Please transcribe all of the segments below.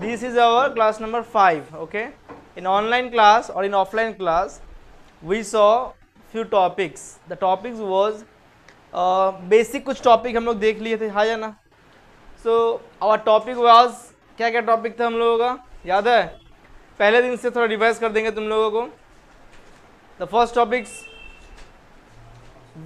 This is our class number 5. Okay, in online class or in offline class we saw few topics. The topics was basic, कुछ topic हम लोग देख लिए थे, हाँ या ना. So our topic was, क्या क्या topic था हम लोगों का याद है? पहले दिन से थोड़ा रिवाइज कर देंगे तुम लोगों को. The first topics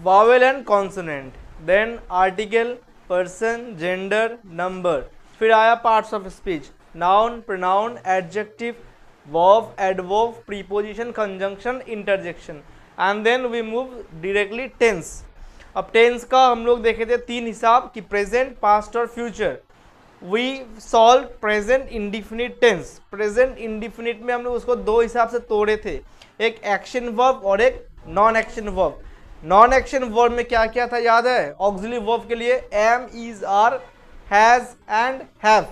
vowel and consonant, then article, person, gender, number. फिर आया parts of speech, noun, pronoun, adjective, verb, adverb, preposition, conjunction, interjection, and then we move directly tense. अब टेंस का हम लोग देखे थे 3 हिसाब कि प्रेजेंट, पास्ट और future. We solve present indefinite tense. Present indefinite में हम लोग उसको 2 हिसाब से तोड़े थे, एक एक्शन वर्ब और एक non action verb. Non action verb में क्या क्या था याद है? ऑक्सिलरी वर्ब के लिए am, is, are, has and have,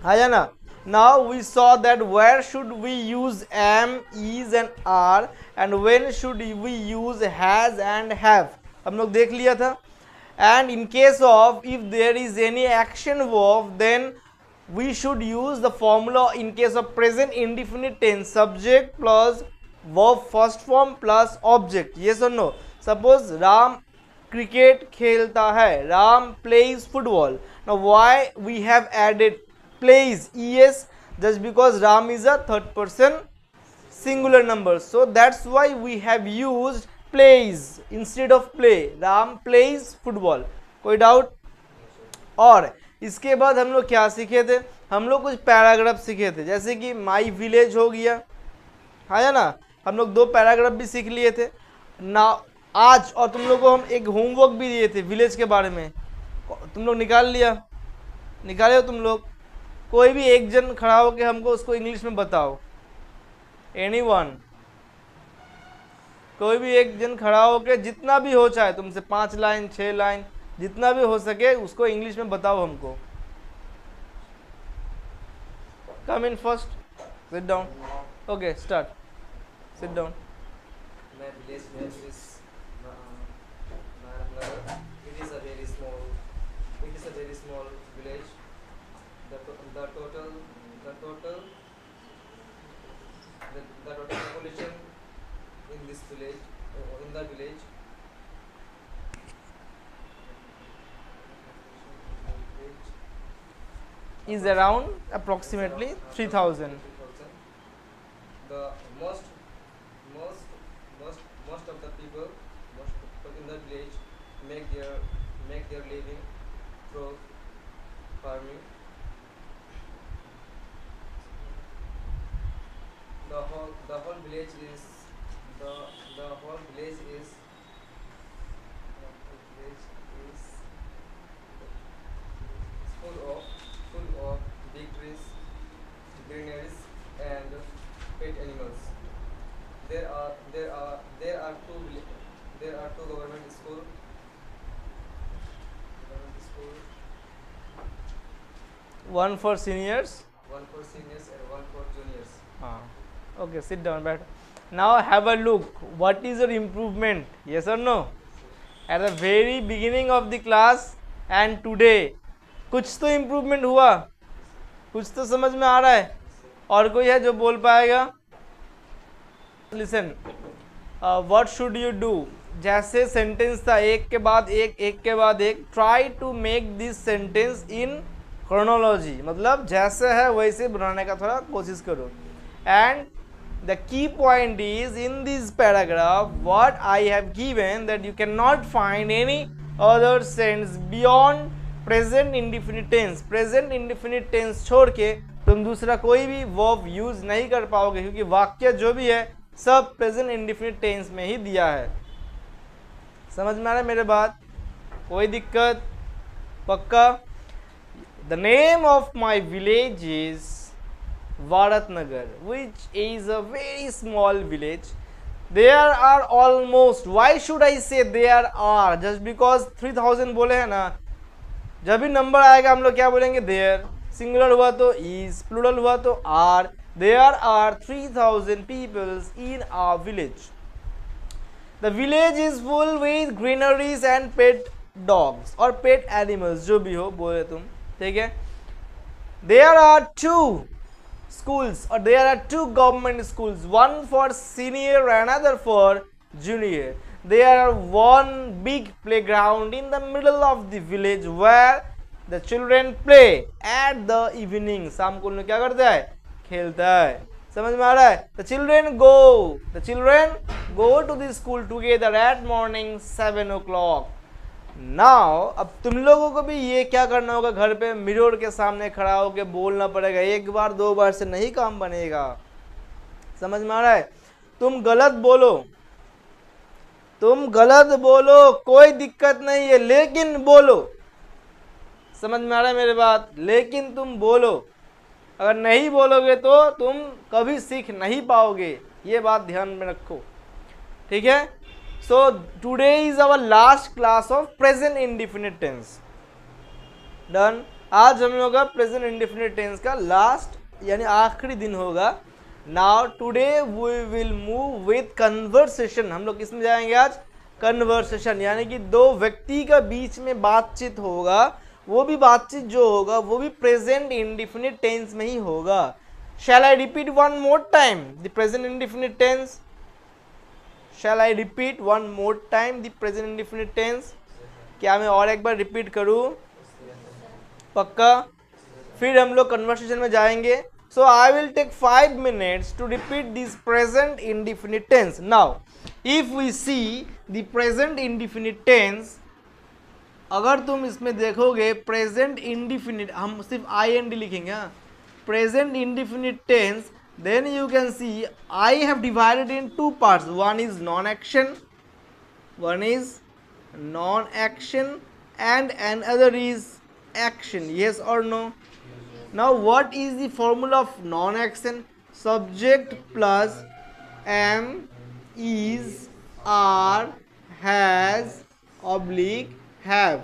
है ना. Now we saw that where should we use am, is and are and when should we use has and have, हम लोग देख लिया था. And in case of if there is any action verb, then we should use the formula in case of present indefinite tense, subject plus verb first form plus object. Yes or no? Suppose Ram cricket खेलता है, Ram plays football. Now why we have added plays es? Just because Ram is a third person singular number, so that's why we have used plays instead of play. Ram plays football. कोई doubt? और इसके बाद हम लोग क्या सीखे थे? हम लोग कुछ पैराग्राफ सीखे थे, जैसे कि माई विलेज हो गया, है ना. हम लोग 2 पैराग्राफ भी सीख लिए थे ना आज. और तुम लोग को हम एक होमवर्क भी दिए थे विलेज के बारे में, तुम लोग निकाल लिया? निकाले हो तुम लोग? कोई भी एक जन खड़ा होकर हमको उसको इंग्लिश में बताओ. एनीवन? कोई भी एक जन खड़ा होकर जितना भी हो, चाहे तुमसे 5 लाइन 6 लाइन जितना भी हो सके उसको इंग्लिश में बताओ हमको. Come in first, sit down. Okay start. Sit down. My village name is Naraknagar. It is a very small. It is a very small village. The total population in this village, in the village, is around approximately 3000. The most of the people in the village make their living through farming. The whole village is full of big trees, greeneries, and pet animals. There are two government school. One for seniors. One for seniors and one for juniors. Okay, sit down, better. Now have a look. What is your improvement? Yes or no? At the very beginning of the class and today, कुछ तो improvement हुआ, कुछ तो समझ में आ रहा है. और कोई है जो बोल पाएगा? Listen, what should you do? जैसे सेंटेंस था एक के बाद एक, एक के बाद एक. Try to make this sentence in chronology, मतलब जैसे है वैसे बनाने का थोड़ा कोशिश करो. And the key point is in this paragraph what I have given, that you cannot find any other sense beyond present indefinite tense. present indefinite tense छोड़ के तुम दूसरा कोई भी verb यूज नहीं कर पाओगे, क्योंकि वाक्य जो भी है सब present indefinite tense में ही दिया है. समझ में आ रहा है मेरे बात? कोई दिक्कत? पक्का? The name of my village is Varatnagar, which is a very small village. There are almost, why should I say there are? Just because 3000 बोले हैं ना, जब भी नंबर आएगा हम लोग क्या बोलेंगे? there. सिंगुलर हुआ तो is, प्लूरल हुआ तो are. There are 3000 people in our village. The village is full with greeneries and pet dogs or pet animals, जो भी हो बोले तुम, ठीक है. there are two schools, or there are two government schools, one for senior and another for junior. There are one big playground in the middle of the village where the children play at the evening. शाम को क्या करता है, खेलता है. समझ में आ रहा है? The children go to the school together at morning 7 o'clock. Now अब तुम लोगों को भी ये क्या करना होगा, घर पे मिरर के सामने खड़ा होकर बोलना पड़ेगा. एक बार दो बार से नहीं काम बनेगा. समझ में आ रहा है? तुम गलत बोलो, कोई दिक्कत नहीं है, लेकिन बोलो. समझ में आ रहा है मेरी बात? लेकिन तुम बोलो. अगर नहीं बोलोगे तो तुम कभी सीख नहीं पाओगे. ये बात ध्यान में रखो. ठीक है? So today is our last class of present indefinite tense. Done. आज हम लोग का present indefinite tense का last यानी आखिरी दिन होगा. Now today we will move with conversation. हम लोग किसमें जाएंगे आज? Conversation, यानी कि दो व्यक्ति का बीच में बातचीत होगा. वो भी बातचीत जो होगा वो भी present indefinite tense में ही होगा. Shall I repeat one more time the present indefinite tense? Shall I repeat one more time the present indefinite tense? क्या मैं और एक बार रिपीट करूं? पक्का? फिर हम लोग कन्वर्सेशन में जाएंगे. So I will take 5 minutes to repeat this present indefinite tense. Now, if we see the present indefinite tense, अगर तुम इसमें देखोगे present indefinite, हम सिर्फ ing लिखेंगे. Present indefinite tense, then you can see I have divided in two parts. One is non-action and another is action. Yes or no? Now what is the formula of non-action? Subject plus am, is, are, has, oblique, have.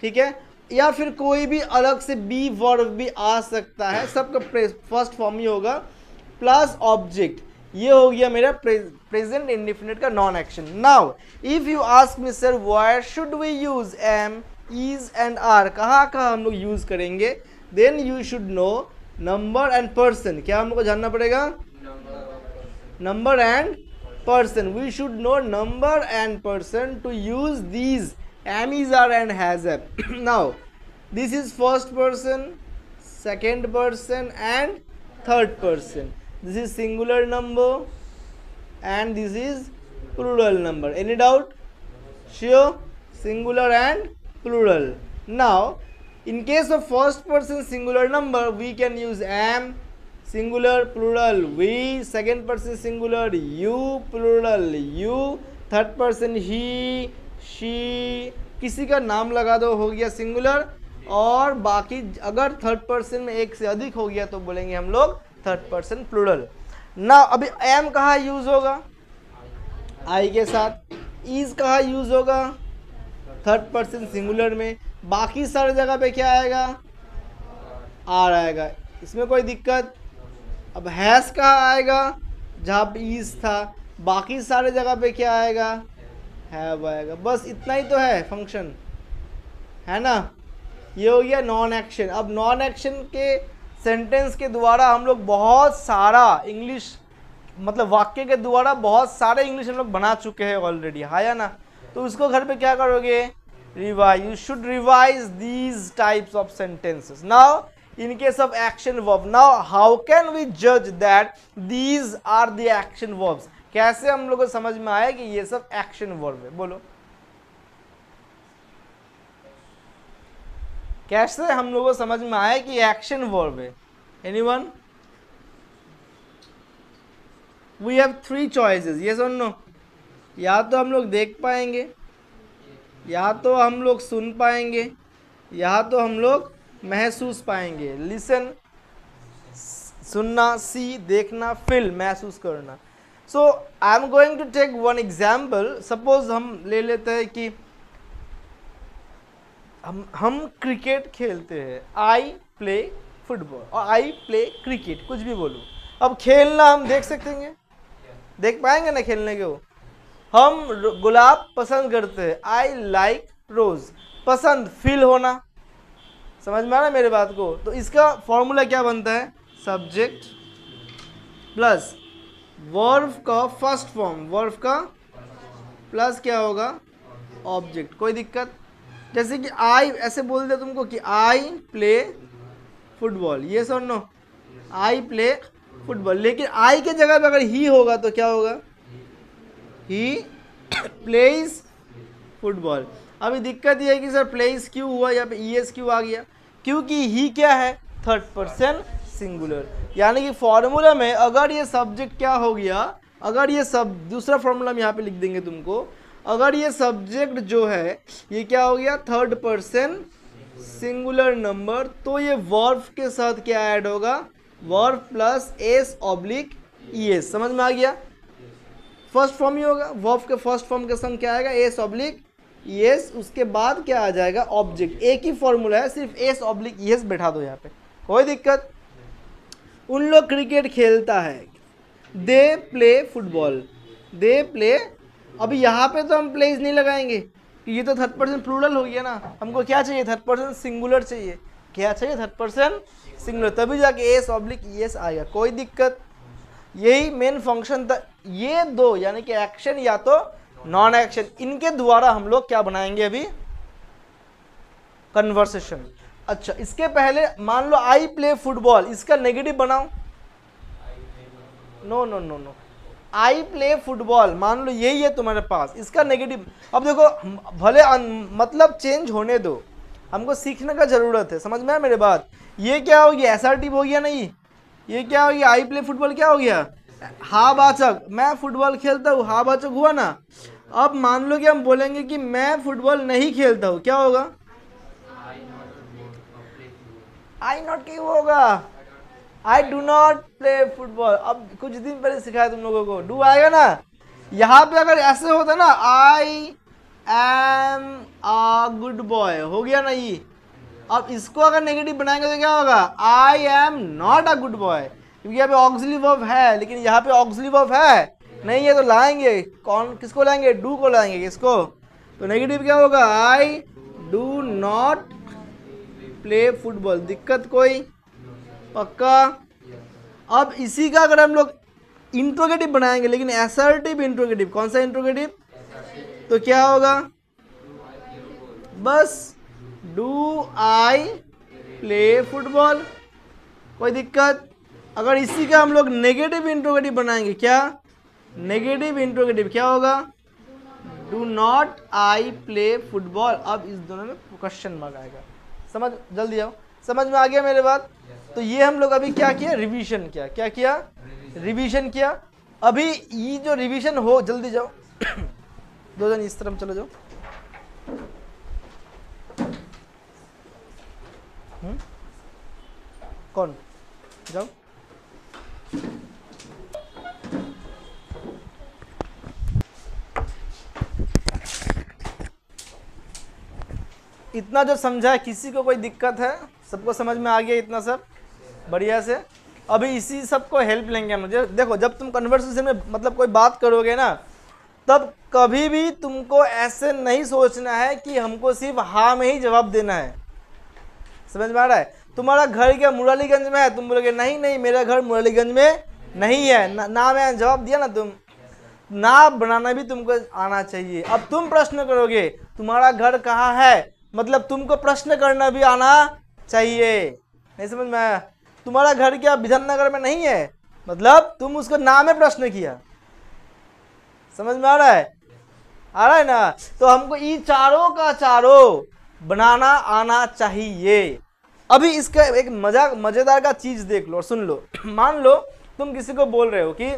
ठीक है? या फिर कोई भी अलग से B verb भी आ सकता है. सबका फर्स्ट फॉर्म ही होगा प्लस ऑब्जेक्ट. ये हो गया मेरा प्रेजेंट इंडिफिनिट का non action. Now if you ask me sir where should we use am, is and are, कहाँ हम लोग यूज करेंगे, then you should know number and person. क्या हम लोग को जानना पड़ेगा? Number and person. We should know number and person to use these am, is, are and has, have. Now this is first person, second person and third person. This is singular number and this is plural number. Any doubt? Sure? Singular and plural. Now in case of first person singular number, we can use am, singular, plural we, second person singular you, plural you, third person he, she, किसी का नाम लगा दो, हो गया singular. और बाकी अगर थर्ड पर्सन में एक से अधिक हो गया तो बोलेंगे हम लोग थर्ड पर्सन प्लूरल. ना अभी एम कहाँ यूज होगा? आई के साथ. इज कहाँ यूज होगा? थर्ड पर्सन सिंगुलर में. बाकी सारी जगह पे क्या आएगा? आर आएगा. इसमें कोई दिक्कत? अब हैज कहाँ आएगा? जहाँ पे इज था. बाकी सारे जगह पे क्या आएगा? हैव आएगा. बस इतना ही तो है फंक्शन, है ना? ये हो गया नॉन एक्शन. अब नॉन एक्शन के सेंटेंस के द्वारा हम लोग बहुत सारा इंग्लिश, मतलब वाक्य के द्वारा बहुत सारे इंग्लिश हम लोग बना चुके हैं ऑलरेडी, है या ना? तो उसको घर पे क्या करोगे? Revise. You should revise these types of sentences. Now in case of action verb, now how can we जज that these are the action verbs? कैसे हम लोग को समझ में आया कि ये सब एक्शन वर्ब है? बोलो, कैसे हम लोग को समझ में आया कि एक्शन वर्ब है? Anyone? We have 3 choices. Yes और नो? या तो हम लोग देख पाएंगे, या तो हम लोग सुन पाएंगे, या तो हम लोग महसूस पाएंगे. लिसन, सुनना, सी देखना, फील महसूस करना. So I am going to take one example. Suppose हम ले लेते हैं कि हम क्रिकेट खेलते हैं. I play football और I play cricket, कुछ भी बोलो. अब खेलना हम देख सकते हैं, देख पाएंगे ना खेलने के? वो हम गुलाब पसंद करते हैं. I like rose. पसंद, फील होना. समझ में आ रहा है मेरे बात को? तो इसका फॉर्मूला क्या बनता है, सब्जेक्ट प्लस वर्ब का फर्स्ट फॉर्म, वर्ब का प्लस क्या होगा, ऑब्जेक्ट। कोई दिक्कत? जैसे कि आई ऐसे बोल दे तुमको कि आई प्ले फुटबॉल, ये और नो, आई प्ले फुटबॉल, लेकिन आई के जगह पे अगर ही होगा तो क्या होगा, ही प्लेज फुटबॉल। अभी दिक्कत ये है कि सर प्लेज क्यों हुआ, यहाँ पे ई एस क्यों आ गया, क्योंकि ही क्या है, थर्ड पर्सन सिंगुलर। यानी कि फॉर्मूला में अगर ये सब्जेक्ट क्या हो गया, अगर ये सब दूसरा फॉर्मूला हम यहाँ पे लिख देंगे तुमको, अगर ये सब्जेक्ट जो है ये क्या हो गया, थर्ड पर्सन सिंगुलर नंबर, तो ये वर्ब के साथ क्या ऐड होगा, verb plus S oblique E S. समझ में आ गया? फर्स्ट फॉर्म ही होगा, वर्ब के फर्स्ट फॉर्म के संग क्या आएगा, एस ऑब्लिक ई एस, उसके बाद क्या आ जाएगा, ऑब्जेक्ट। एक ही फॉर्मूला है, सिर्फ एस ऑब्लिक ई एस बैठा दो यहाँ पे, कोई दिक्कत? उन लोग क्रिकेट खेलता है, they play football, they play. अभी यहाँ पे तो हम प्लेज नहीं लगाएंगे कि ये तो थर्ड पर्सन प्लूरल हो गया ना, हमको क्या चाहिए, थर्ड पर्सन सिंगुलर चाहिए। क्या चाहिए, थर्ड पर्सन सिंगुलर, तभी जाके एस ऑब्लिक ई एस आएगा। कोई दिक्कत? यही मेन फंक्शन था। ये दो यानी कि एक्शन या तो नॉन एक्शन, इनके द्वारा हम लोग क्या बनाएंगे अभी, कन्वर्सेशन। अच्छा, इसके पहले मान लो आई प्ले फुटबॉल, इसका नेगेटिव बनाओ, no no no no, I play football मान लो यही है तुम्हारे पास, इसका नेगेटिव। अब देखो भले मतलब चेंज होने दो, हमको सीखने का जरूरत है, समझ में आया मेरे बात? ये क्या हो गया, एसर्टिव हो गया नहीं, ये क्या हो गया, आई प्ले फुटबॉल क्या हो गया, हावाचक, मैं फुटबॉल खेलता हूँ, हावाचक हुआ ना। अब मान लो कि हम बोलेंगे कि मैं फुटबॉल नहीं खेलता हूँ, क्या होगा, आई नॉट क्यों होगा, I do not play football. अब कुछ दिन पहले सिखाया तुम लोगों को, डू आएगा ना। यहाँ पे अगर ऐसे होता ना, आई एम अ गुड बॉय, हो गया ना ये। अब इसको अगर नेगेटिव बनाएंगे तो क्या होगा, I am not a good boy, क्योंकि यहाँ पे ऑक्सिलरी वर्ब है, लेकिन यहाँ पे ऑक्सिलरी वर्ब है नहीं है, तो लाएंगे कौन, किसको लाएंगे, डू को लाएंगे, किसको, तो नेगेटिव क्या होगा, I do not play football. दिक्कत कोई? पक्का? अब इसी का अगर हम लोग इंट्रोगेटिव बनाएंगे, लेकिन असर्टिव इंट्रोगेटिव, कौन सा इंट्रोगेटिव, तो क्या होगा, बस डू आई प्ले फुटबॉल। कोई दिक्कत? अगर इसी का हम लोग नेगेटिव इंट्रोगेटिव बनाएंगे, क्या नेगेटिव इंट्रोगेटिव क्या होगा, do not I play football. अब इस दोनों में क्वेश्चन मार्क आएगा। समझ, जल्दी आओ, समझ में आ गया मेरे बात? तो ये हम लोग अभी क्या किया, रिवीजन किया, क्या किया, रिवीजन किया। अभी ये जो रिवीजन हो, जल्दी जाओ दो जन इस तरफ चलो जाओ, कौन जाओ, इतना जो समझा है, किसी को कोई दिक्कत है, सबको समझ में आ गया इतना सब बढ़िया से? अभी इसी सब को हेल्प लेंगे हम। देखो जब तुम कन्वर्सेशन में मतलब कोई बात करोगे ना, तब कभी भी तुमको ऐसे नहीं सोचना है कि हमको सिर्फ हाँ में ही जवाब देना है। समझ में आ रहा है? तुम्हारा घर क्या मुरलीगंज में है, तुम बोलोगे नहीं नहीं मेरा घर मुरलीगंज में नहीं है, ना मैं जवाब दिया ना, तुम ना बनाना भी तुमको आना चाहिए। अब तुम प्रश्न करोगे तुम्हारा घर कहाँ है, मतलब तुमको प्रश्न करना भी आना चाहिए। नहीं समझ में आया? तुम्हारा घर क्या विधाननगर में नहीं है, मतलब तुम उसको नाम में प्रश्न किया। समझ में आ रहा है? आ रहा है ना? तो हमको ये चारों का चारों बनाना आना चाहिए। अभी इसका एक मजेदार का चीज देख लो और सुन लो। मान लो तुम किसी को बोल रहे हो कि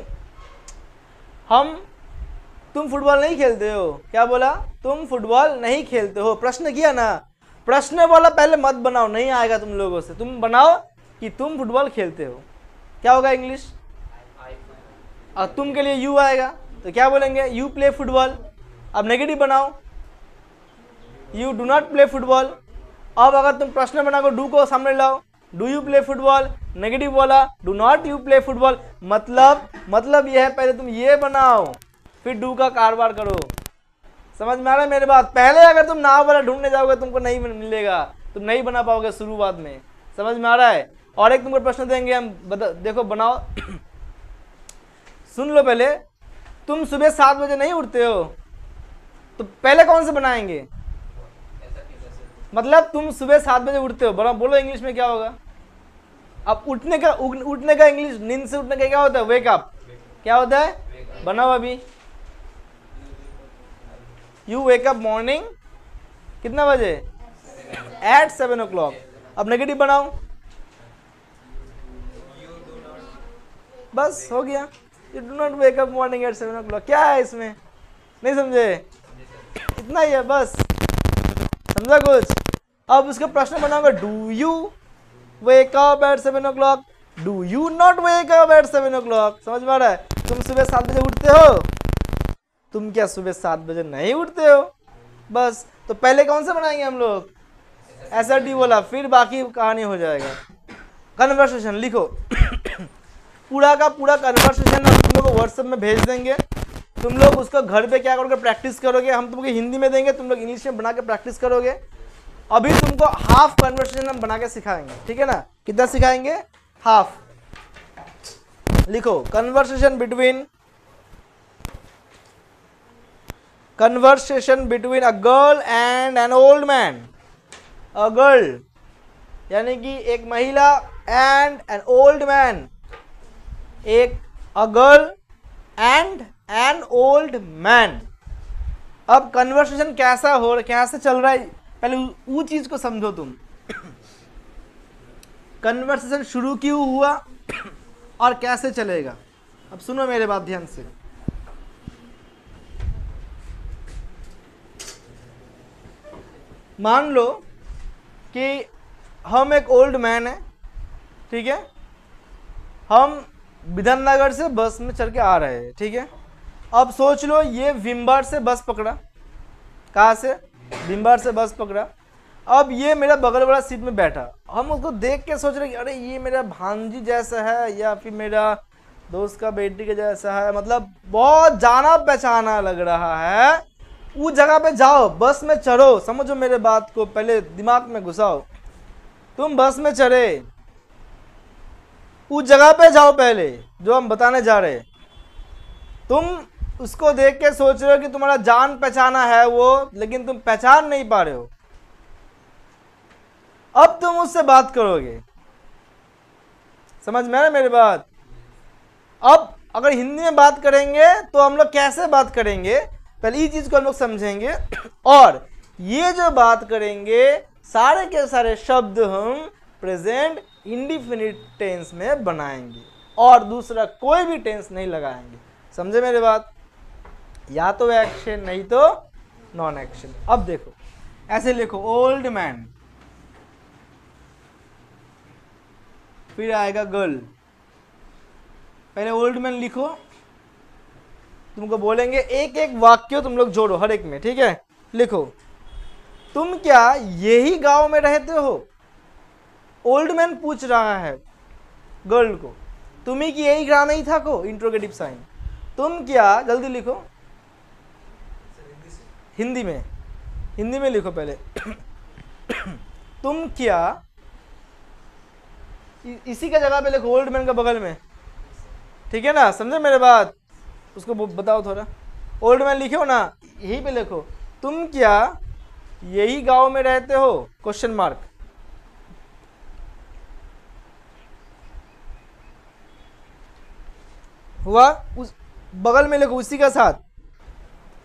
तुम फुटबॉल नहीं खेलते हो। क्या बोला? तुम फुटबॉल नहीं खेलते हो। प्रश्न किया ना, प्रश्न बोला पहले मत बनाओ, नहीं आएगा तुम लोगों से, तुम बनाओ कि तुम फुटबॉल खेलते हो। क्या होगा इंग्लिश? और तुम के लिए यू आएगा तो क्या बोलेंगे? You play football. अब नेगेटिव बनाओ, you do not play football. अब अगर तुम प्रश्न बनाओ, डू को सामने लाओ, do you play football. Negative बोला, do not you play football. मतलब यह है पहले तुम ये बनाओ फिर डू का कारोबार करो। समझ में आ रहा है मेरे बात? पहले अगर तुम नाव वाला ढूंढने जाओगे तुमको नहीं मिलेगा, तुम नहीं बना पाओगे शुरुआत में। समझ में आ रहा है? और एक तुमको प्रश्न देंगे हम, देखो बनाओ। सुन लो पहले, तुम सुबह 7 बजे नहीं उठते हो, तो पहले कौन से बनाएंगे? मतलब तुम सुबह 7 बजे उठते हो, बड़ा बोलो इंग्लिश में क्या होगा? अब उठने का इंग्लिश, नींद से उठने का क्या होता है? Wake up. क्या होता है? बनाओ अभी। यू वेक अप मॉर्निंग कितना बजे? Eight 7 o'clock। अब नेगेटिव बनाओ, बस हो गया। You do not wake up morning at 7 o'clock। क्या है इसमें? नहीं समझे? इतना ही है बस, समझा कुछ? अब उसका प्रश्न बनाओगे, do you wake up at 7 o'clock? Do you not wake up at 7 o'clock? समझ में आ रहा है? तुम सुबह 7 बजे उठते हो? तुम क्या सुबह 7 बजे नहीं उठते हो? बस, तो पहले कौन सा बनाएंगे हम लोग? एसआरटी बोला, फिर बाकी कहानी हो जाएगा। कन्वर्सेशन लिखो। पूरा का पूरा कन्वर्सेशन हम तुम लोग को व्हाट्सएप में भेज देंगे। तुम लोग उसको घर पे क्या करोगे? प्रैक्टिस करोगे। हम तुमको हिंदी में देंगे, तुम लोग इंग्लिश में बना के प्रैक्टिस करोगे। अभी तुमको हाफ कन्वर्सेशन हम बना के सिखाएंगे, ठीक है ना? कितना सिखाएंगे? हाफ। लिखो, conversation between a girl and an old man. A girl यानी कि एक महिला, एंड एन ओल्ड मैन, एक a girl and an old man. अब कन्वर्सेशन कैसा हो, कैसे चल रहा है, पहले वो चीज को समझो तुम। कन्वर्सेशन शुरू क्यों हुआ और कैसे चलेगा? अब सुनो मेरे बात ध्यान से। मान लो कि हम एक ओल्ड मैन है, ठीक है? हम विधाननगर से बस में चढ़ के आ रहे हैं, ठीक है? अब सोच लो, ये विम्बार से बस पकड़ा। कहाँ से? विम्बार से बस पकड़ा। अब ये मेरा बगल वाला सीट में बैठा। हम उसको देख के सोच रहे कि अरे ये मेरा भांजी जैसा है या फिर मेरा दोस्त का बेटी के जैसा है, मतलब बहुत जाना पहचाना लग रहा है। उस जगह पे जाओ, बस में चढ़ो। समझो मेरे बात को, पहले दिमाग में घुसाओ। तुम बस में चढ़े, उस जगह पे जाओ पहले जो हम बताने जा रहे हैं। तुम उसको देख के सोच रहे हो कि तुम्हारा जान पहचाना है वो, लेकिन तुम पहचान नहीं पा रहे हो। अब तुम उससे बात करोगे। समझ में आया मेरी बात? अब अगर हिंदी में बात करेंगे तो हम लोग कैसे बात करेंगे, पहले ये चीज को हम लोग समझेंगे। और ये जो बात करेंगे, सारे के सारे शब्द हम प्रेजेंट इंडिफिनिट टेंस में बनाएंगे और दूसरा कोई भी टेंस नहीं लगाएंगे। समझे मेरी बात? या तो एक्शन, नहीं तो नॉन एक्शन। अब देखो, ऐसे लिखो, ओल्ड मैन, फिर आएगा गर्ल। पहले ओल्ड मैन लिखो, तुमको बोलेंगे एक एक वाक्य तुम लोग जोड़ो हर एक में, ठीक है? लिखो, तुम क्या यही गांव में रहते हो? ओल्ड मैन पूछ रहा है गर्ल को, तुम्ही की यही ग्राम में ही था को? Interrogative sign. तुम क्या, जल्दी लिखो, हिंदी में लिखो पहले। तुम क्या, इसी का जगह पे लिखो, ओल्ड मैन का बगल में, ठीक है ना? समझे मेरे बात? उसको बताओ थोड़ा। ओल्ड मैन लिखो ना, यही पे लिखो, तुम क्या यही गांव में रहते हो? Question mark. हुआ? उस बगल में लिखो उसी का साथ,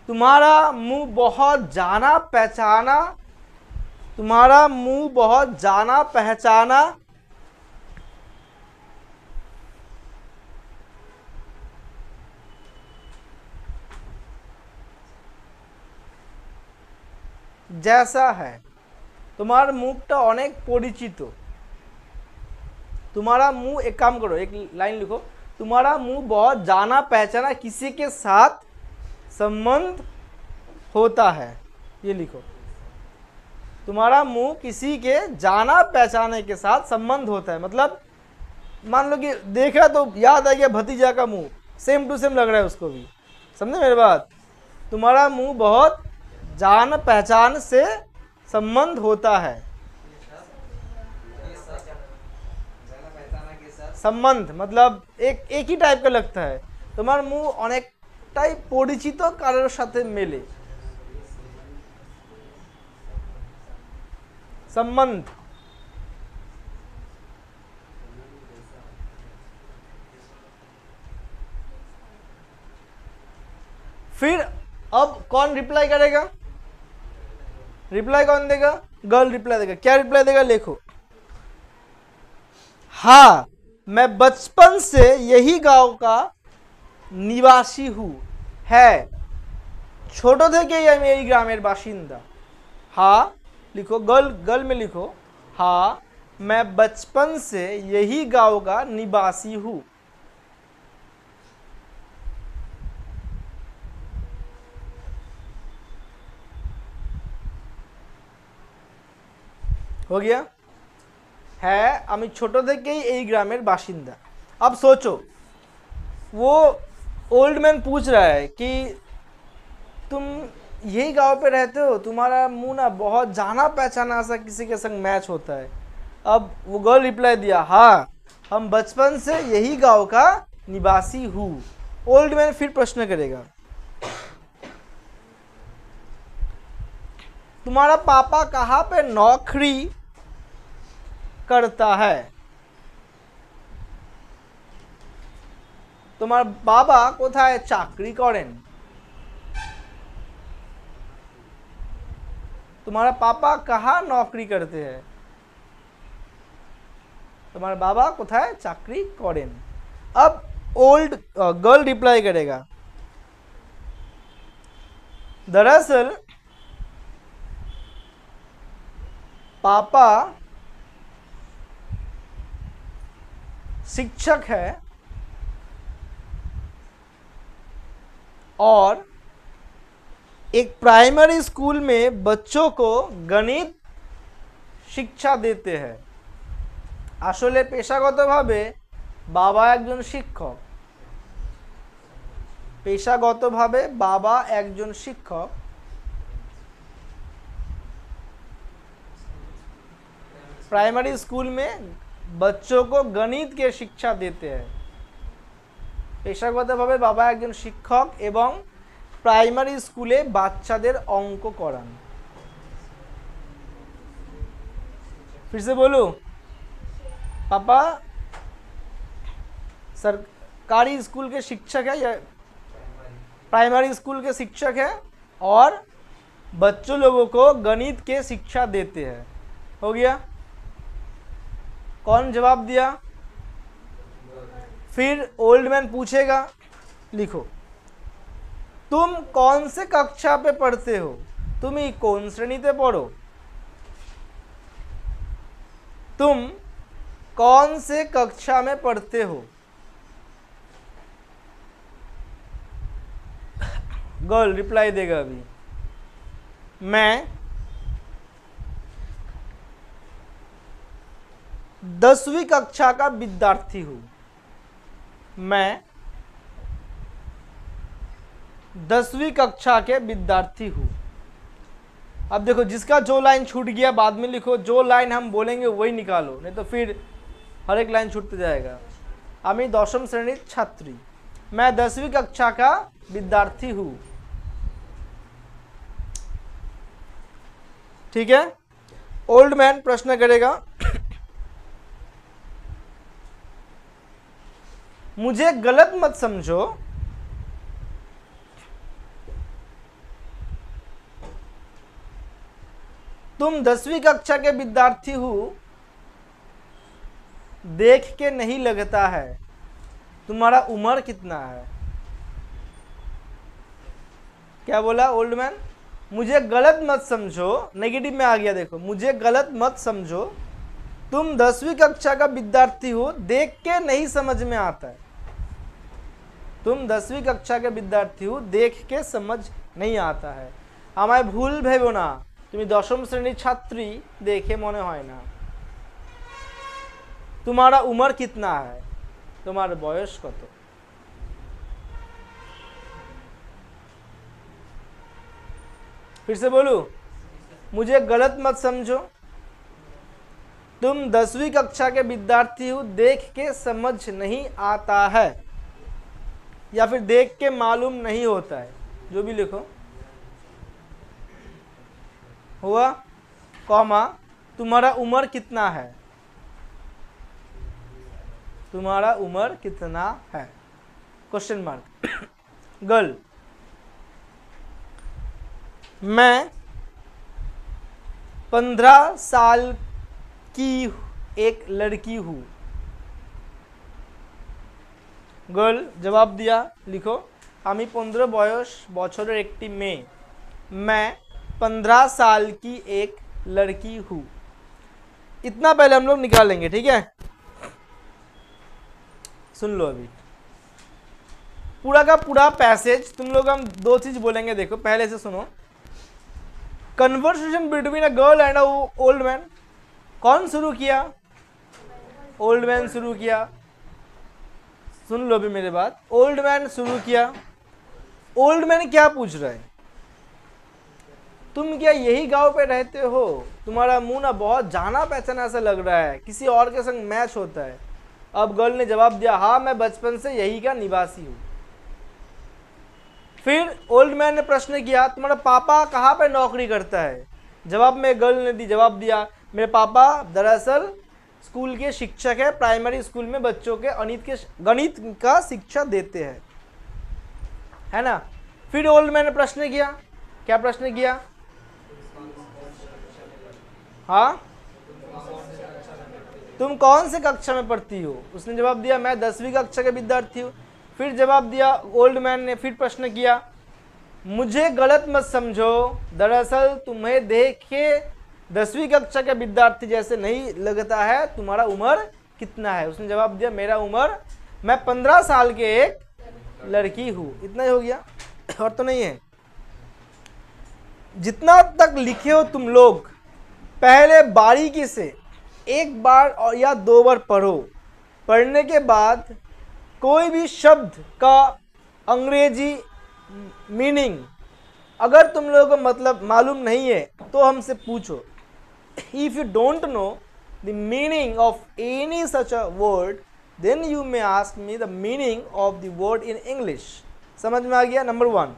तुम्हारा मुंह बहुत जाना पहचाना, तुम्हारा मुंह बहुत जाना पहचाना, जैसा है। तुम्हारा मुखटा अनेक परिचित। तुम्हारा मुंह, एक काम करो, एक लाइन लिखो, तुम्हारा मुंह बहुत जाना पहचाना किसी के साथ संबंध होता है। ये लिखो, तुम्हारा मुंह किसी के जाना पहचाने के साथ संबंध होता है। मतलब मान लो कि देखा तो याद आ गया भतीजा का मुंह, सेम टू सेम लग रहा है उसको भी। समझे मेरी बात? तुम्हारा मुंह बहुत जान पहचान से संबंध होता है। সম্বন্ধ मतलब एक ही टाइप का लगता है তোমার মুখ অনেকটাই পরিচিত কারোর সাথে মেলে संबंध फिर अब कौन रिप्लाई करेगा रिप्लाई कौन देगा गर्ल रिप्लाई देगा क्या रिप्लाई देगा लिखो हाँ मैं बचपन से यही गांव का निवासी हूँ है छोटो থেকেই আমি এই গ্রামের বাসিন্দা हाँ लिखो गर्ल गर्ल में लिखो हाँ मैं बचपन से यही गांव का निवासी हूँ हो गया है আমি ছোট থেকেই এই গ্রামের বাসিন্দা अब सोचो वो ओल्ड मैन पूछ रहा है कि तुम यही गांव पे रहते हो तुम्हारा मुंह ना बहुत जाना पहचाना सा किसी के संग मैच होता है अब वो गर्ल रिप्लाई दिया हाँ हम बचपन से यही गांव का निवासी हूँ ओल्ड मैन फिर प्रश्न करेगा तुम्हारा पापा कहाँ पे नौकरी करता है তোমার বাবা কোথায় চাকরি করেন तुम्हारा पापा कहाँ नौकरी करते हैं तुम्हारा बाबा कोথায় चाकरी करें अब ओल्ड गर्ल रिप्लाई करेगा दरअसल पापा शिक्षक है और एक प्राइमरी स्कूल में बच्चों को गणित शिक्षा देते हैं आसले पेशागतभावे बाबा एकजन शिक्षक पेशागतभावे बाबा एकजन शिक्षक प्राइमरी स्कूल में बच्चों को गणित के शिक्षा देते हैं पेशागतभावे बाबा एकजन शिक्षक एवं प्राइमरी स्कूले बाच्चादेर अंक करान फिर से बोलूं पापा सरकारी स्कूल के शिक्षक है या प्राइमरी स्कूल के शिक्षक है और बच्चों लोगों को गणित के शिक्षा देते हैं हो गया कौन जवाब दिया फिर ओल्ड मैन पूछेगा लिखो तुम कौन से कक्षा पे पढ़ते हो तुम ही कौन श्रेणीते पढ़ो तुम कौन से कक्षा में पढ़ते हो गर्ल रिप्लाई देगा अभी मैं 10वीं कक्षा का विद्यार्थी हूं मैं 10वीं कक्षा के विद्यार्थी हूं अब देखो जिसका जो लाइन छूट गया बाद में लिखो जो लाइन हम बोलेंगे वही निकालो नहीं तो फिर हर एक लाइन छूटते जाएगा আমি 10ম শ্রেণীর ছাত্রী मैं 10वीं कक्षा का विद्यार्थी हूं ठीक है ओल्ड मैन प्रश्न करेगा मुझे गलत मत समझो तुम 10वीं कक्षा के विद्यार्थी हो देख के नहीं लगता है तुम्हारा उम्र कितना है क्या बोला ओल्ड मैन मुझे गलत मत समझो नेगेटिव में आ गया देखो मुझे गलत मत समझो तुम 10वीं कक्षा का विद्यार्थी हो देख के नहीं समझ में आता है तुम 10वीं कक्षा के विद्यार्थी हो देख के समझ नहीं आता है আমায় ভুল ভেবো না তুমি 10ম শ্রেণীর ছাত্রী देखे মনে হয় না तुम्हारा उम्र कितना है तुम्हारा बयस कत फिर से बोलूं मुझे गलत मत समझो तुम 10वीं कक्षा के विद्यार्थी हो, देख के समझ नहीं आता है, या फिर देख के मालूम नहीं होता है, जो भी लिखो। हुआ? कॉमा, तुम्हारा उम्र कितना है, तुम्हारा उम्र कितना है, क्वेश्चन मार्क। गर्ल, मैं 15 साल की एक लड़की हूँ। गर्ल जवाब दिया, लिखो, আমি 15 বছরের একটি মেয়ে, मैं 15 साल की एक लड़की हूँ। इतना पहले हम लोग निकालेंगे, ठीक है? सुन लो अभी पूरा का पूरा पैसेज। तुम लोग हम दो चीज बोलेंगे, देखो पहले से सुनो। Conversation between a girl and a old man, कौन शुरू किया? ओल्ड मैन शुरू किया। सुन लो अभी मेरे बात, ओल्ड मैन शुरू किया। ओल्ड मैन क्या पूछ रहा है? तुम क्या यही गांव पे रहते हो? तुम्हारा मुंह ना बहुत जाना पहचाना सा लग रहा है, किसी और के संग मैच होता है। अब गर्ल ने जवाब दिया, हाँ मैं बचपन से यही का निवासी हूँ। फिर ओल्ड मैन ने प्रश्न किया, तुम्हारा पापा कहाँ पे नौकरी करता है? जवाब में गर्ल ने जवाब दिया, मेरे पापा दरअसल स्कूल के शिक्षक है, प्राइमरी स्कूल में बच्चों के गणित का शिक्षा देते हैं, है ना। फिर ओल्ड मैन ने प्रश्न किया, क्या प्रश्न किया? हाँ, तुम कौन से कक्षा में पढ़ती हो? उसने जवाब दिया, मैं 10वीं कक्षा के विद्यार्थी हूँ। फिर जवाब दिया ओल्ड मैन ने, फिर प्रश्न किया, मुझे गलत मत समझो, दरअसल तुम्हें देख के 10वीं कक्षा के विद्यार्थी जैसे नहीं लगता है, तुम्हारा उम्र कितना है? उसने जवाब दिया, मेरा उम्र, मैं 15 साल के एक लड़की हूँ। इतना ही हो गया, और तो नहीं है। जितना तक लिखे हो तुम लोग, पहले बारीकी से एक बार और या 2 बार पढ़ो। पढ़ने के बाद कोई भी शब्द का अंग्रेजी मीनिंग अगर तुम लोगों को मतलब मालूम नहीं है तो हमसे पूछो। If you don't know the meaning of any such a word, then you may ask me the meaning of the word in English. समझ में आ गया? नंबर 1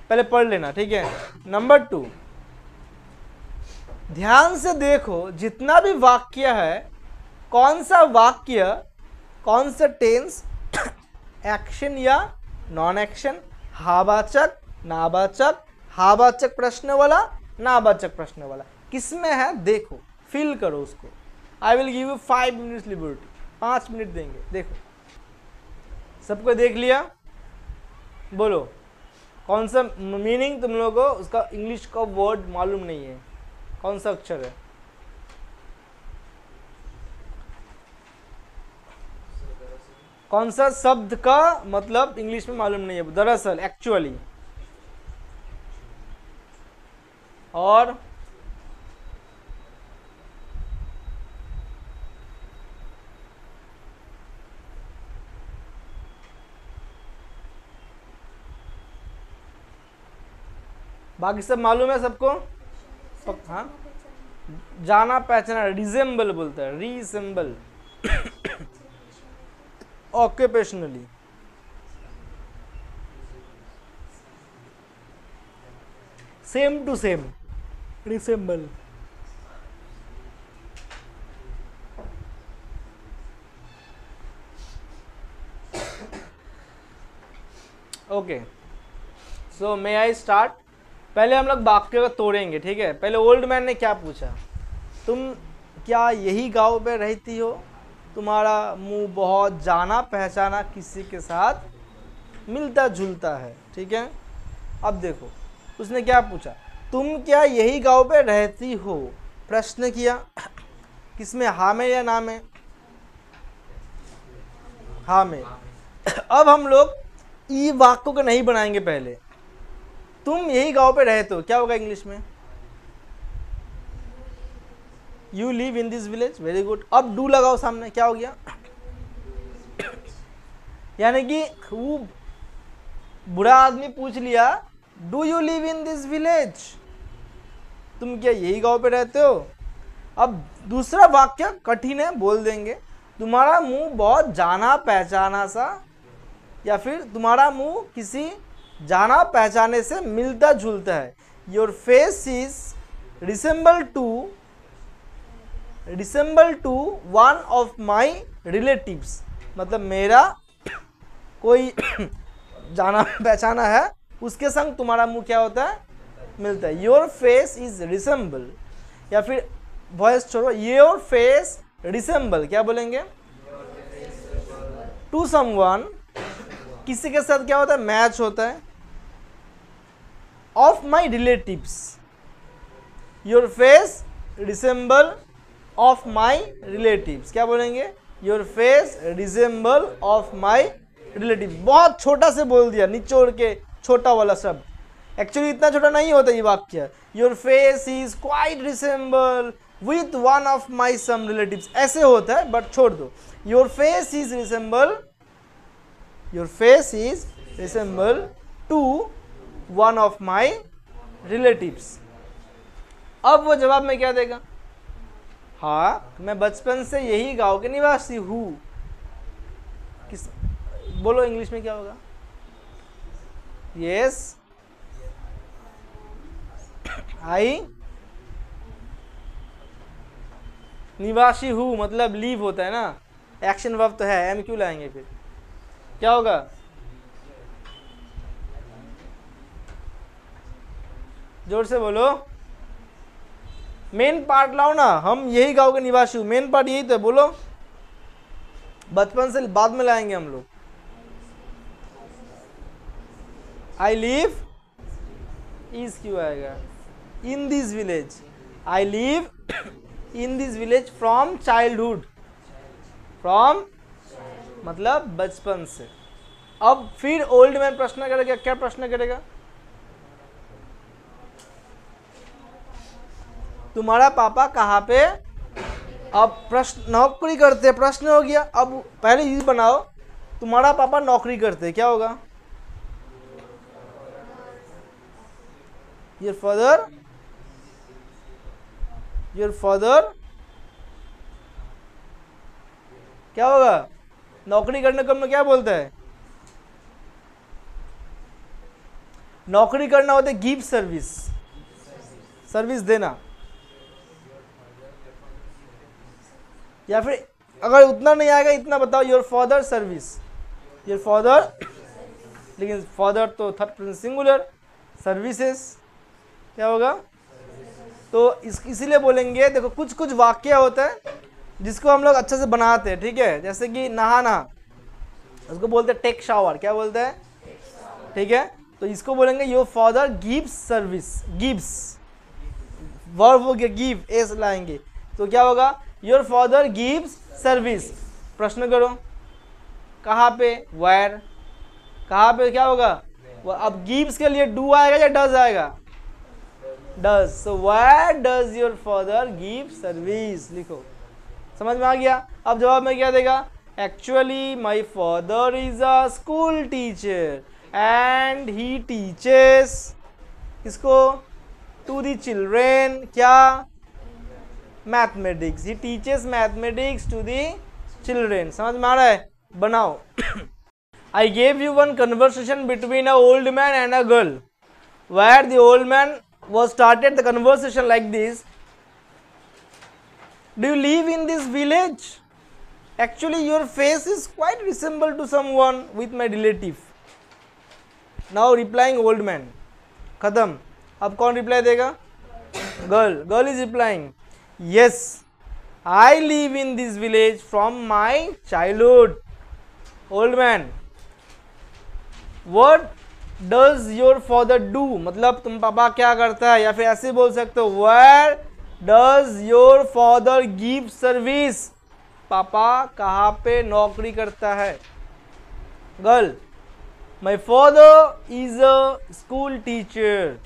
पहले पढ़ लेना, ठीक है। नंबर 2, ध्यान से देखो, जितना भी वाक्य है, कौन सा वाक्य, कौन सा टेंस, एक्शन या नॉन एक्शन, हावाचक, नावाचक, हावाचक प्रश्न वाला, नावाचक प्रश्न वाला, किसमें है देखो, फिल करो उसको। I will give you 5 minutes liberty, 5 minute देंगे। देखो सबको देख लिया? बोलो कौन सा मीनिंग तुम लोगों को उसका इंग्लिश का वर्ड मालूम नहीं है, कौन सा अक्षर है? कौन सा शब्द का मतलब इंग्लिश में मालूम नहीं है? दरअसल, एक्चुअली, और बाकी सब मालूम है सबको? हाँ, जाना पहचाना, रिजेंबल बोलता है, resemble. Occupationally, same to same, resemble. Okay, so may I start? पहले हम लोग वाक्य को तोड़ेंगे, ठीक है। पहले ओल्ड मैन ने क्या पूछा, तुम क्या यही गांव पे रहती हो? तुम्हारा मुंह बहुत जाना पहचाना किसी के साथ मिलता जुलता है, ठीक है। अब देखो उसने क्या पूछा, तुम क्या यही गांव पे रहती हो? प्रश्न किया, किसमें, हाँ में या ना में? हाँ में। अब हम लोग ई वाक्यों को नहीं बनाएंगे, पहले तुम यही गांव पे रहते हो, क्या होगा इंग्लिश में? You live in this village, very good. अब डू लगाओ सामने, क्या हो गया? यानी कि वो बुरा आदमी पूछ लिया, do you live in this village, तुम क्या यही गांव पे रहते हो? अब दूसरा वाक्य कठिन है, बोल देंगे। तुम्हारा मुंह बहुत जाना पहचाना सा, या फिर तुम्हारा मुंह किसी जाना पहचाने से मिलता जुलता है। Your face is resemble to one of my relatives, मतलब मेरा कोई जाना पहचाना है, उसके संग तुम्हारा मुंह क्या होता है, मिलता है। योर फेस इज रिसेंबल, या फिर वॉइस छोड़ो, योर फेस रिसेंबल क्या बोलेंगे, टू समवन, किसी के साथ क्या होता है, मैच होता है। Of my relatives, your face resemble of my relatives, क्या बोलेंगे, your face resemble of my relative. बहुत छोटा से बोल दिया, निचोड़ के छोटा वाला शब्द। एक्चुअली इतना छोटा नहीं होता ये वाक्य। Your face is quite resemble with one of my some relatives, ऐसे होता है, बट छोड़ दो। Your face is resemble, your face is resemble to one of my relatives. अब वो जवाब में क्या देगा, हाँ मैं बचपन से यही गांव के निवासी हूँ। किस बोलो इंग्लिश में क्या होगा, यस आई निवासी हूँ, मतलब लीव होता है ना, एक्शन वर्ब तो है, एम क्यों लाएंगे फिर, क्या होगा, जोर से बोलो, मेन पार्ट लाओ ना, हम यही गांव के निवासी हूँ, मेन पार्ट यही तो है, बोलो। बचपन से बाद में लाएंगे हम लोग। आई लिव, इज क्यों आएगा, in this village, I live in this village from childhood, from मतलब बचपन से। अब फिर ओल्ड मैन प्रश्न करेगा, क्या प्रश्न करेगा, तुम्हारा पापा कहाँ पे, अब प्रश्न नौकरी करते, प्रश्न हो गया। अब पहले ये बनाओ, तुम्हारा पापा नौकरी करते, क्या होगा, योर फादर क्या होगा, नौकरी करने को हम लोग क्या बोलते हैं, नौकरी करना होता है गिव सर्विस, सर्विस देना। या फिर अगर उतना नहीं आएगा, इतना बताओ, your father service, your father, लेकिन फादर तो थर्ड पर्सन सिंगुलर, सर्विसेस क्या होगा। तो इसीलिए बोलेंगे, देखो कुछ कुछ वाक्य होता है जिसको हम लोग अच्छे से बनाते हैं, ठीक है। जैसे कि नहाना, उसको बोलते हैं टेक शावर, क्या बोलते हैं, ठीक है। तो इसको बोलेंगे your father gives service, gives verb हो गया, गिव एस लाएंगे, तो क्या होगा, योर फादर गिव्स सर्विस। प्रश्न करो, कहाँ पे, वेयर, कहाँ पे क्या होगा, अब गिव्स के लिए डू आएगा या डज आएगा, does. So where does your father give service, लिखो, समझ में आ गया। अब जवाब में क्या देगा, actually my father is a school teacher and he teaches, इसको टू द चिल्ड्रेन, क्या, mathematics, he teaches mathematics to the children. समझ में आ रहा है, बनाओ। I gave you one conversation between a old man and a girl, where the old man was started the conversation like this, do you live in this village, actually your face is quite resemble to someone with my relative। now replying old man, खत्म। अब कौन reply देगा, girl, girl is replying, yes I live in this village from my childhood। old man, what does your father do, मतलब तुम पापा क्या करता है, या फिर ऐसे बोल सकते हो, where does your father give service, पापा कहाँ पे नौकरी करता है। Girl, my father is a school teacher,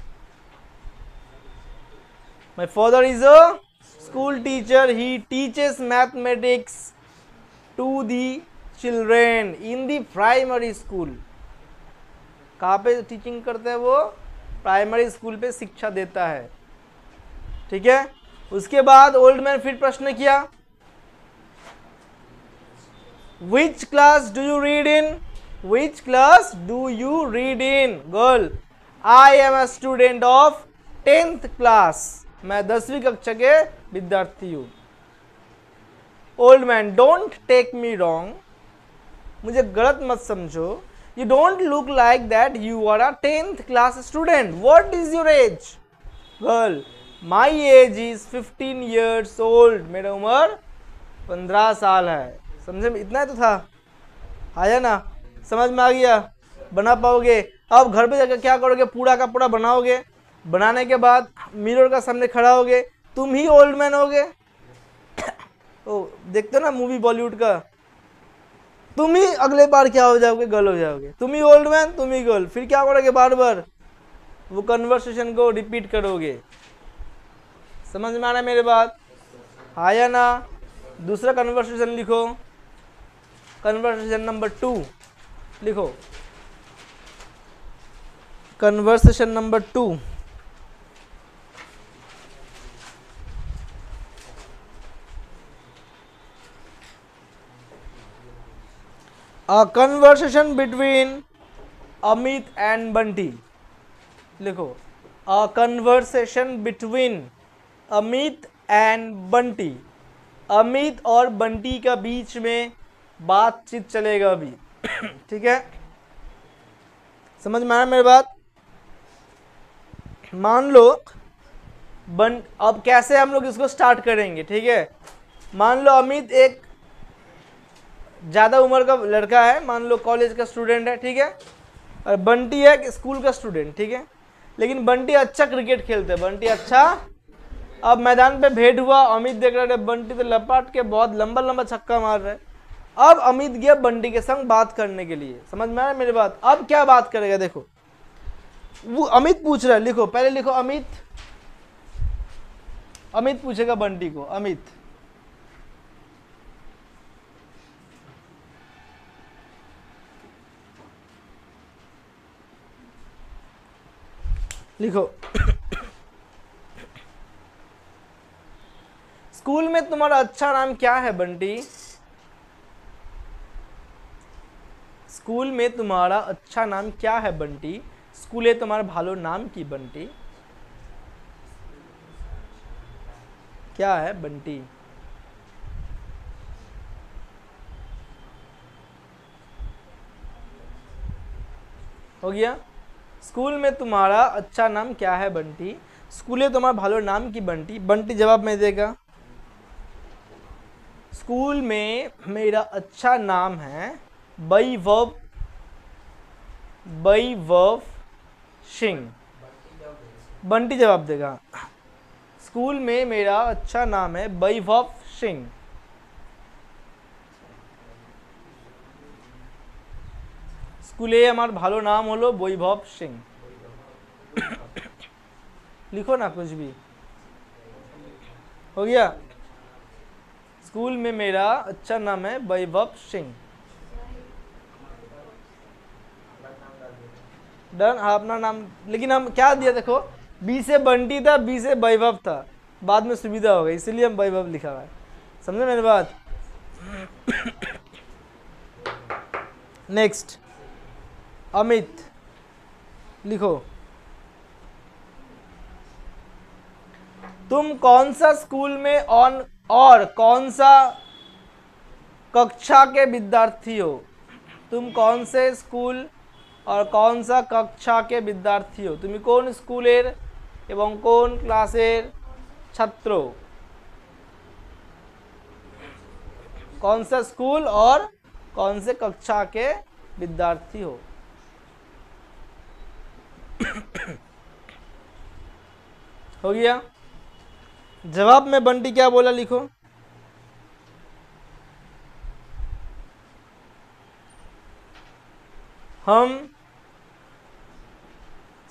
my father is a school teacher, he teaches mathematics to the children in the primary school। कहाँ पे टीचिंग करते हैं वो, प्राइमरी स्कूल पे शिक्षा देता है, ठीक है। उसके बाद ओल्ड मैन फिर प्रश्न किया, which class do you read in, which class do you read in. Girl, I am a student of 10th class, मैं 10वीं कक्षा के विद्यार्थी हूं। Old man, don't take me wrong, मुझे गलत मत समझो, you don't look like that you are a 10th class student, what is your age. Girl, my age is 15 years old, मेरा उम्र 15 साल है। समझे में इतना ही तो था, आया ना, समझ में आ गया, बना पाओगे। अब घर पे जाकर क्या करोगे, पूरा का पूरा बनाओगे, बनाने के बाद मिरर का सामने खड़ा होगे, तुम ही ओल्ड मैन होगे। ओ देखते हो ना मूवी बॉलीवुड का, तुम ही अगले बार क्या हो जाओगे, गर्ल हो जाओगे, तुम ही ओल्ड मैन तुम ही गर्ल, फिर क्या करोगे, बार बार वो कन्वर्सेशन को रिपीट करोगे। समझ में आ रहा है मेरे बात, आया ना। दूसरा कन्वर्सेशन लिखो, कन्वर्सेशन नंबर 2 लिखो, conversation number 2। A conversation between Amit and Bunty, लिखो, a conversation between Amit and Bunty, Amit और बंटी का बीच में बातचीत चलेगा अभी। ठीक है, समझ में आया मेरी बात। मान लो अब कैसे हम लोग इसको स्टार्ट करेंगे, ठीक है। मान लो अमित एक ज़्यादा उम्र का लड़का है, मान लो कॉलेज का स्टूडेंट है, ठीक है, और बंटी है स्कूल का स्टूडेंट, ठीक है। लेकिन बंटी अच्छा क्रिकेट खेलते हैं, बंटी अच्छा। अब मैदान पे भेंट हुआ, अमित देख रहे बंटी तो लपाट के बहुत लंबा लंबा छक्का मार रहे। अब अमित गया बंटी के संग बात करने के लिए, समझ में आ रहा है मेरी बात। अब क्या बात करेगा, देखो वो अमित पूछ रहा है, लिखो पहले लिखो अमित, अमित पूछेगा बंटी को, अमित लिखो, स्कूल में तुम्हारा अच्छा नाम क्या है बंटी, स्कूल में तुम्हारा अच्छा नाम क्या है बंटी, स्कूले तुम्हारा भालो नाम की बंटी, क्या है बंटी। हो गया, स्कूल में तुम्हारा अच्छा नाम क्या है बंटी, स्कूले तुम्हारा भालो नाम की बंटी। बंटी जवाब में देगा, स्कूल में मेरा अच्छा नाम है वैभव, वैभव सिंह। बंटी जवाब देगा, स्कूल में मेरा अच्छा नाम है वैभव सिंह। स्कूले हमार भालो नाम हलो वैभव सिंह। लिखो ना कुछ भी, हो गया। स्कूल में मेरा अच्छा नाम है वैभव सिंह। डन, अपना नाम, लेकिन हम क्या दिया देखो, बी से बंटी था, बी से वैभव था, बाद में सुविधा हो गई इसलिए हम वैभव लिखा हुआ है। समझे मेरी बात। नेक्स्ट अमित, लिखो तुम कौन सा स्कूल में और कौन सा कक्षा के विद्यार्थी हो, तुम कौन से स्कूल और कौन सा कक्षा के विद्यार्थी हो, तुम कौन स्कूलेर एवं कौन क्लासेर छात्र, कौन सा स्कूल और कौन से कक्षा के विद्यार्थी हो। हो गया, जवाब में बंटी क्या बोला, लिखो हम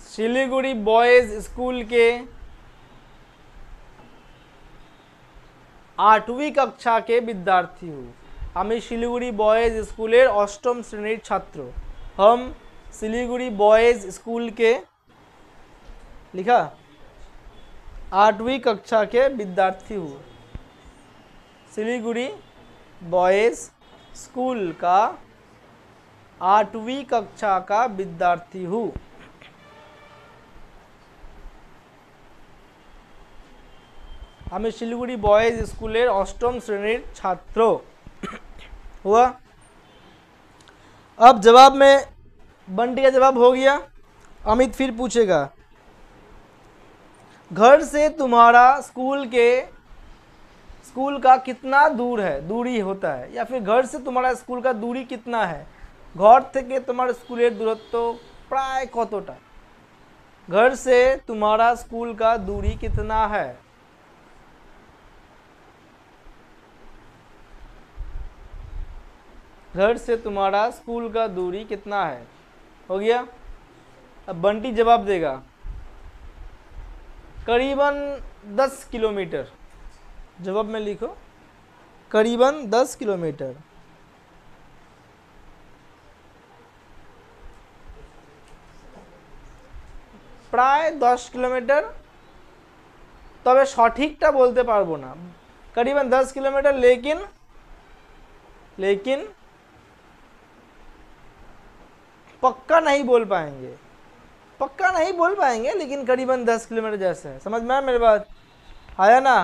सिलीगुड़ी बॉयज स्कूल के 8वीं कक्षा के विद्यार्थी हूँ। हमें सिलीगुड़ी बॉयज स्कूलेर 8ম श्रेणीर छात्र। हम सिलीगुड़ी बॉयज स्कूल के, लिखा 8वीं कक्षा के विद्यार्थी हूँ। सिलीगुड़ी बॉयज स्कूल का 8वीं कक्षा का विद्यार्थी हूँ। আমি শিলিগুড়ি বয়েজ স্কুলের 8ম শ্রেণীর ছাত্র। हुआ। अब जवाब में बंटी का जवाब हो गया। अमित फिर पूछेगा, घर से तुम्हारा स्कूल का कितना दूर है, दूरी होता है, या फिर घर से तुम्हारा स्कूल का दूरी कितना है। घर থেকে তোমার স্কুলের দূরত্ব প্রায় কতটা। घर से तुम्हारा स्कूल का दूरी कितना है। घर से तुम्हारा स्कूल का दूरी कितना है। हो गया। अब बंटी जवाब देगा, करीबन 10 किलोमीटर। जवाब में लिखो करीबन 10 किलोमीटर। प्राय 10 किलोमीटर, तबे सठीकटा बोलते पारबो ना। करीबन 10 किलोमीटर, लेकिन पक्का नहीं बोल पाएंगे, लेकिन करीबन 10 किलोमीटर जैसे है। समझ में आया मेरी बात, आया ना।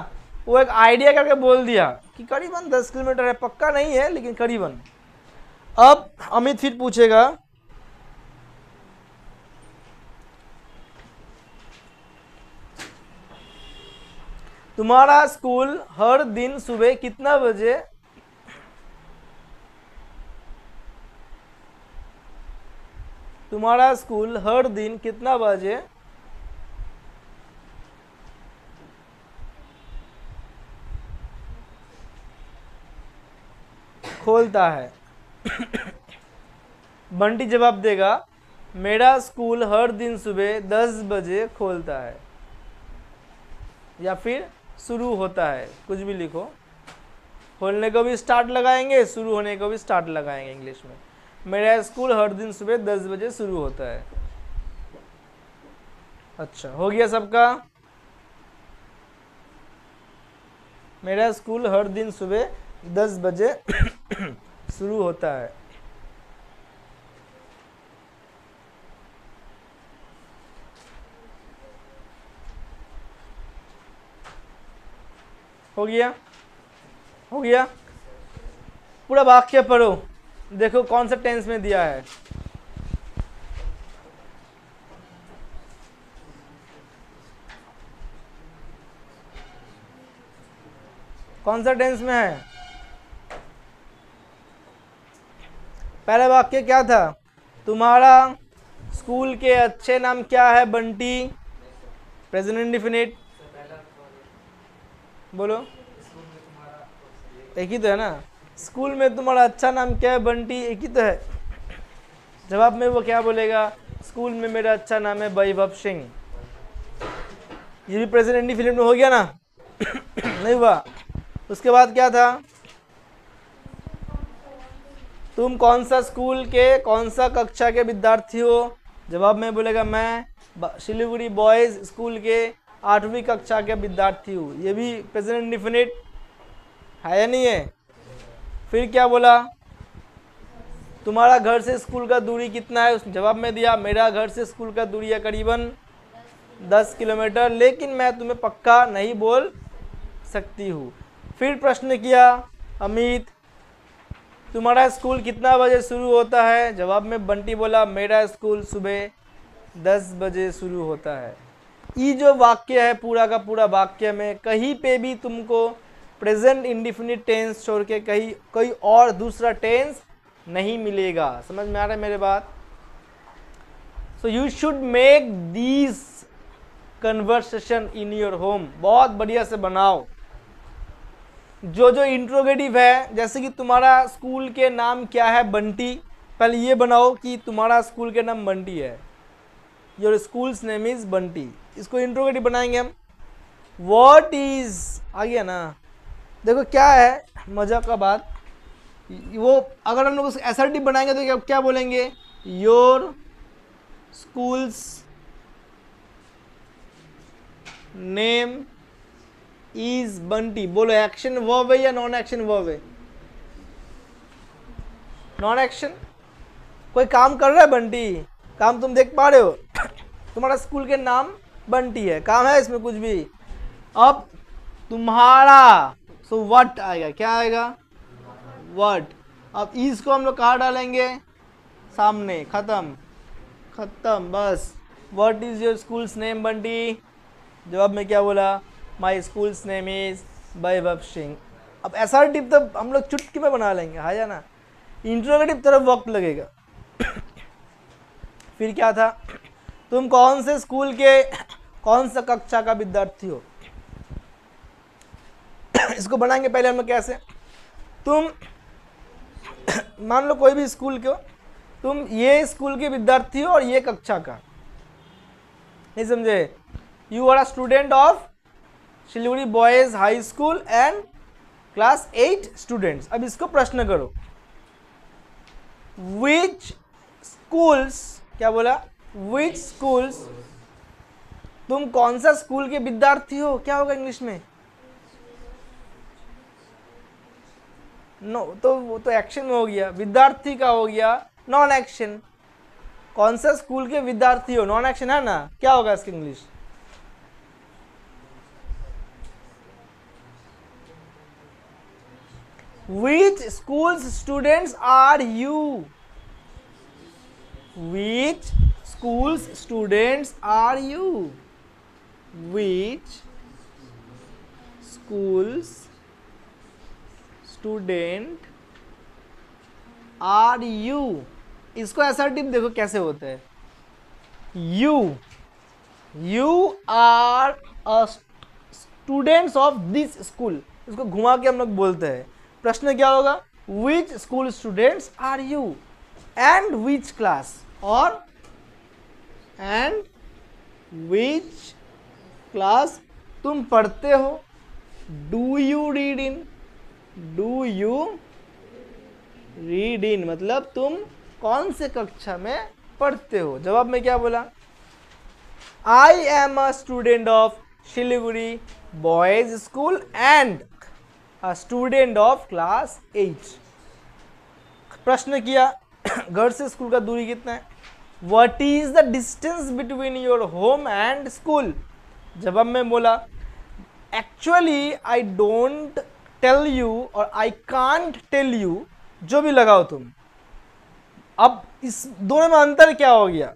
वो एक आइडिया करके बोल दिया कि करीबन 10 किलोमीटर है, पक्का नहीं है लेकिन करीबन। अब अमित फिर पूछेगा, तुम्हारा स्कूल हर दिन सुबह कितना बजे तुम्हारा स्कूल हर दिन कितना बजे खोलता है। बंटी जवाब देगा, मेरा स्कूल हर दिन सुबह 10 बजे खोलता है, या फिर शुरू होता है, कुछ भी लिखो। खोलने को भी स्टार्ट लगाएंगे, शुरू होने को भी स्टार्ट लगाएंगे इंग्लिश में। मेरा स्कूल हर दिन सुबह 10 बजे शुरू होता है। अच्छा, हो गया सबका। मेरा स्कूल हर दिन सुबह 10 बजे शुरू होता है। हो गया, हो गया। पूरा वाक्य पढ़ो, देखो कौन सा टेंस में दिया है। कौन सा टेंस में है। पहला वाक्य क्या था, तुम्हारा स्कूल के अच्छे नाम क्या है बंटी। प्रेजेंट इंडेफिनिट बोलो, एक ही तो है ना। स्कूल में तुम्हारा अच्छा नाम क्या है बंटी, एक ही तो है। जवाब में वो क्या बोलेगा, स्कूल में मेरा अच्छा नाम है वैभव सिंह। ये भी प्रेजेंट इंडेफिनिट में हो गया ना। नहीं हुआ। उसके बाद क्या था, तुम कौन सा स्कूल के कौन सा कक्षा के विद्यार्थी हो। जवाब में बोलेगा मैं सिलीगुड़ी बॉयज स्कूल के 8वीं कक्षा के विद्यार्थी हूँ। ये भी प्रेजेंट इंडेफिनिट है या नहीं है। फिर क्या बोला, तुम्हारा घर से स्कूल का दूरी कितना है। उस जवाब में दिया, मेरा घर से स्कूल का दूरी है करीबन 10 किलोमीटर, लेकिन मैं तुम्हें पक्का नहीं बोल सकती हूँ। फिर प्रश्न किया अमित, तुम्हारा स्कूल कितना बजे शुरू होता है। जवाब में बंटी बोला, मेरा स्कूल सुबह 10 बजे शुरू होता है। ये जो वाक्य है पूरा का पूरा वाक्य में कहीं पे भी तुमको प्रेजेंट इंडेफिनिट टेंस छोड़ के कहीं कोई और दूसरा टेंस नहीं मिलेगा। समझ में आ रहा है मेरे बात। So you should make these conversation in your home. बहुत बढ़िया से बनाओ। जो जो इंट्रोगेटिव है, जैसे कि तुम्हारा स्कूल के नाम क्या है बंटी, पहले ये बनाओ कि तुम्हारा स्कूल के नाम बंटी है। Your schools name is Bunty. इसको इंट्रोगेटिव बनाएंगे हम। व्हाट इज आ गया ना। देखो क्या है मजा का बात, वो अगर हम लोग उसको असर्टिव बनाएंगे तो क्या बोलेंगे, your schools name is Bunty. बोलो एक्शन वर्ब है या नॉन एक्शन वर्ब है? Non action. कोई काम कर रहा है बंटी? काम तुम देख पा रहे हो? तुम्हारा स्कूल के नाम बंटी है, काम है इसमें कुछ भी? अब तुम्हारा सो व्हाट आएगा, क्या आएगा? व्हाट। अब इज को हम लोग कहाँ डालेंगे? सामने। खत्म खत्म बस। What is your schools name Bunty? जवाब में क्या बोला? माई स्कूल्स नेम इज वैभव सिंह। अब एसआरटिव तो हम लोग चुटकी में बना लेंगे, हाँ या ना? इंट्रोगेटिव तरफ वक्त लगेगा। फिर क्या था? तुम कौन से स्कूल के कौन सा कक्षा का विद्यार्थी हो? इसको बनाएंगे पहले हम लोग कैसे? तुम मान लो कोई भी स्कूल के हो, तुम ये स्कूल के विद्यार्थी हो और ये कक्षा का, नहीं समझे? You are a student of Siliguri boys high school and class 8 students. अब इसको प्रश्न करो, विच स्कूल्स, क्या बोला? विच स्कूल्स, तुम कौन सा स्कूल के विद्यार्थी हो? क्या होगा इंग्लिश में? नो तो वो तो एक्शन में हो गया, विद्यार्थी का हो गया नॉन एक्शन। कौन सा स्कूल के विद्यार्थी हो, नॉन एक्शन है ना? क्या होगा इसकी English? Which schools students are you? Which schools students are you? Which schools student are you? इसको assertive देखो कैसे होता है। You are a students of this school। इसको घुमा के हम लोग बोलते हैं। प्रश्न क्या होगा? Which school students are you and which class, और and which class तुम पढ़ते हो? Do you read in? Do you read in मतलब तुम कौन से कक्षा में पढ़ते हो? जवाब में क्या बोला? I am a student of Siliguri Boys School and a student of class 8। प्रश्न किया घर से स्कूल का दूरी कितना है? What is the distance between your home and school? जवाब में बोला actually I don't tell you और आई कांट टेल यू, जो भी लगाओ तुम। अब इस दोनों में अंतर क्या हो गया?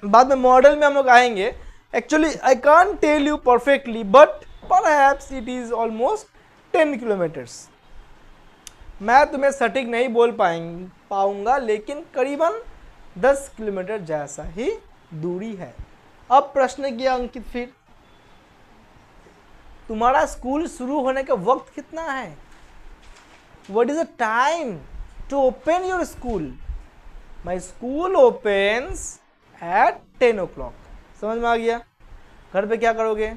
बाद में मॉडल में हम लोग आएंगे। Actually I can't tell you perfectly but perhaps it is almost 10 kilometres. मैं तुम्हें सटीक नहीं बोल पाऊंगा लेकिन करीबन 10 किलोमीटर जैसा ही दूरी है। अब प्रश्न किया अंकित, फिर तुम्हारा स्कूल शुरू होने का वक्त कितना है? What is the time to open your school? My school opens at 10 o'clock। समझ में आ गया? घर पे क्या करोगे?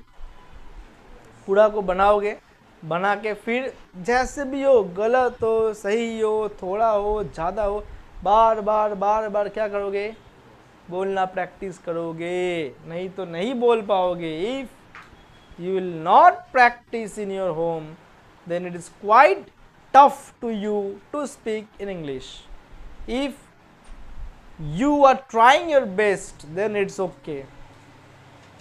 पूरा को बनाओगे, बना के फिर जैसे भी हो, गलत हो सही हो थोड़ा हो ज़्यादा हो, बार बार क्या करोगे? बोलना प्रैक्टिस करोगे, नहीं तो नहीं बोल पाओगे। If you will not practise in your home then it is quite tough to you to speak in English. If you are trying your best then it's okay.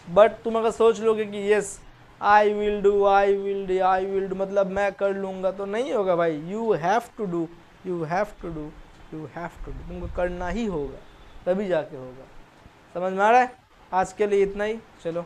But तुम अगर सोच लोगे कि यस आई विल डू मतलब मैं कर लूँगा, तो नहीं होगा भाई। यू हैव टू डू, तुमको करना ही होगा, तभी जाके होगा। समझ में आ रहा है? आज के लिए इतना ही, चलो।